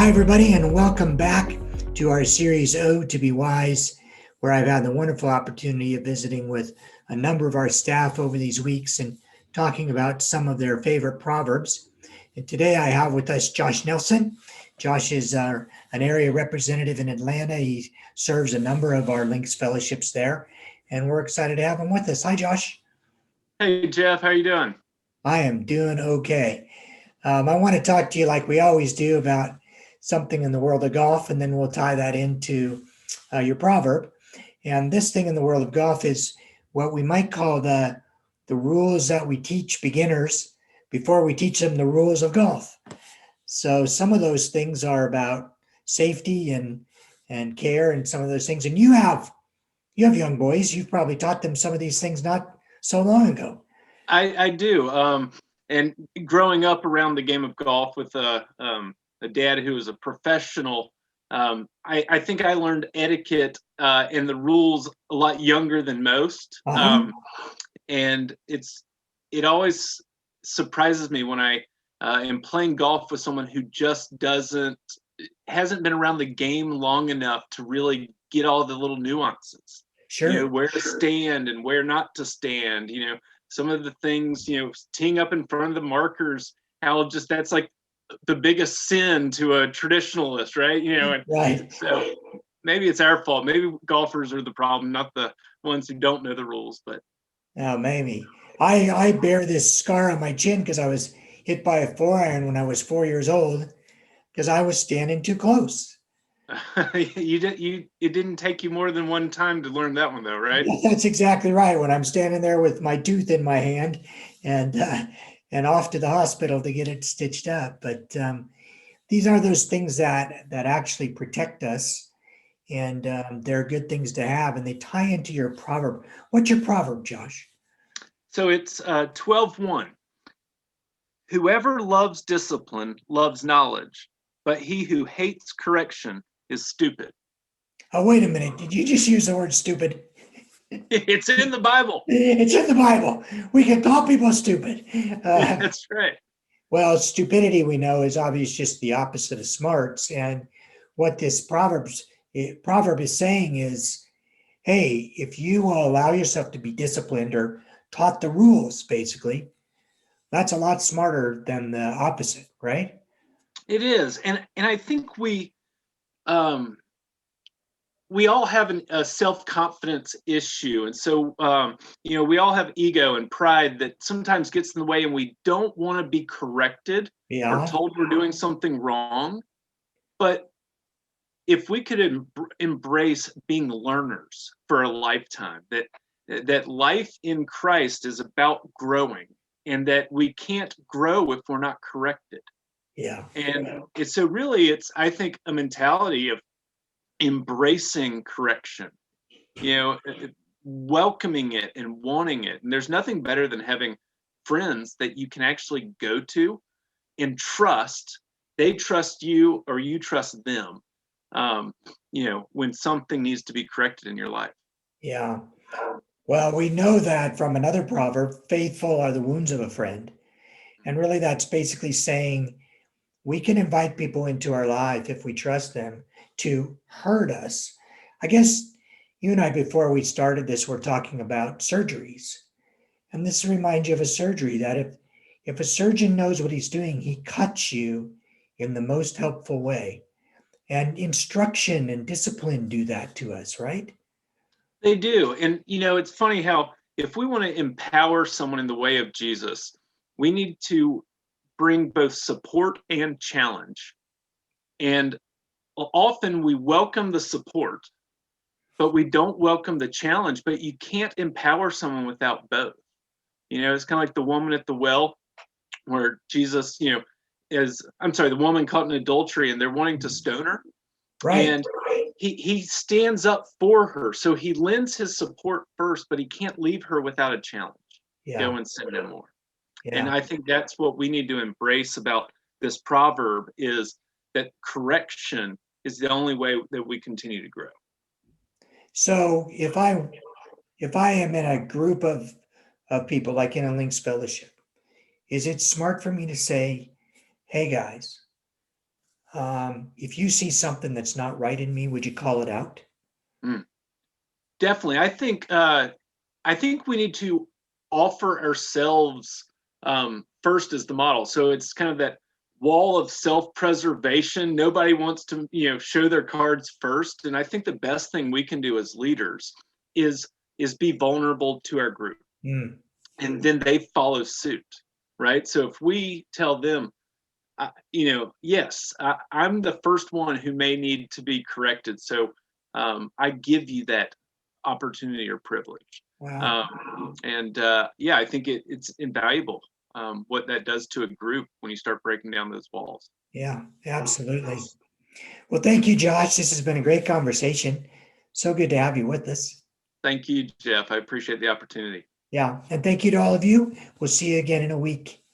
Hi, everybody, and welcome back to our series, Oh, to be Wise, where I've had the wonderful opportunity of visiting with a number of our staff over these weeks and talking about some of their favorite proverbs. And today I have with us Josh Nelson. Josh is an area representative in Atlanta. He serves a number of our Links fellowships there, and we're excited to have him with us. Hi, Josh. Hey Jeff, how you doing? I am doing okay. I want to talk to you like we always do about something in the world of golf, and then we'll tie that into your proverb. And this thing in the world of golf is what we might call the rules that we teach beginners before we teach them the rules of golf. So some of those things are about safety and care and some of those things. And you have young boys. You've probably taught them some of these things not so long ago. I do. And growing up around the game of golf with a dad who was a professional, I think I learned etiquette and the rules a lot younger than most. Uh-huh. And it always surprises me when I am playing golf with someone who just hasn't been around the game long enough to really get all the little nuances. Sure. Where to stand and where not to stand. Some of the things, teeing up in front of the markers, how just that's like the biggest sin to a traditionalist, right? And Right. so maybe it's our fault. Maybe golfers are the problem, not the ones who don't know the rules. But Oh, maybe. I bear this scar on my chin because I was hit by a 4 iron when I was 4 years old because I was standing too close. it didn't take you more than one time to learn that one, though, right? That's exactly right. When I'm standing there with my tooth in my hand and and off to the hospital to get it stitched up. But these are those things that actually protect us, and they're good things to have, and they tie into your proverb. What's your proverb, Josh? So it's 12:1. Whoever loves discipline loves knowledge, but he who hates correction is stupid. Oh, wait a minute. Did you just use the word stupid? It's in the Bible. It's in the Bible. We can call people stupid. That's right. Well, stupidity we know is obvious just the opposite of smarts. And what this proverb is saying is, hey, if you will allow yourself to be disciplined or taught the rules, basically, that's a lot smarter than the opposite, right? It is, and I think um, we all have a self-confidence issue, and so we all have ego and pride that sometimes gets in the way, and we don't want to be corrected or Yeah. told we're doing something wrong. But if we could embrace being learners for a lifetime, that life in Christ is about growing, and that we can't grow if we're not corrected. Yeah. And it's I think a mentality of embracing correction, you know, welcoming it and wanting it. And there's nothing better than having friends that you can actually go to and trust. They trust you or you trust them, when something needs to be corrected in your life. Yeah. Well, we know that from another proverb, faithful are the wounds of a friend. And really, that's basically saying we can invite people into our life if we trust them to hurt us. I guess you and I, before we started this, were talking about surgeries. And this reminds you of a surgery that if a surgeon knows what he's doing, he cuts you in the most helpful way. And instruction and discipline do that to us, right? They do. And, it's funny how if we want to empower someone in the way of Jesus, we need to bring both support and challenge. And often we welcome the support, but we don't welcome the challenge. But you can't empower someone without both. It's kind of like the woman at the well where Jesus, the woman caught in adultery and they're wanting to stone her. Right. And he stands up for her. So he lends his support first, but he can't leave her without a challenge. Yeah. Go and sin no more. And Yeah. I think that's what we need to embrace about this proverb is that correction is the only way that we continue to grow. So if I am in a group of people like in a Links Fellowship, is it smart for me to say, hey guys, If you see something that's not right in me, would you call it out? Mm, definitely. I think we need to offer ourselves first as the model. So it's kind of that wall of self-preservation. Nobody wants to, show their cards first. And I think the best thing we can do as leaders is is be vulnerable to our group, Mm, and then they follow suit, right? So if we tell them, yes, I'm the first one who may need to be corrected. So I give you that opportunity or privilege. wow. And yeah, I think it's invaluable what that does to a group when you start breaking down those walls. Yeah, absolutely. Well, thank you, Josh. This has been a great conversation. So good to have you with us. Thank you, Jeff. I appreciate the opportunity. Yeah. And thank you to all of you. We'll see you again in a week.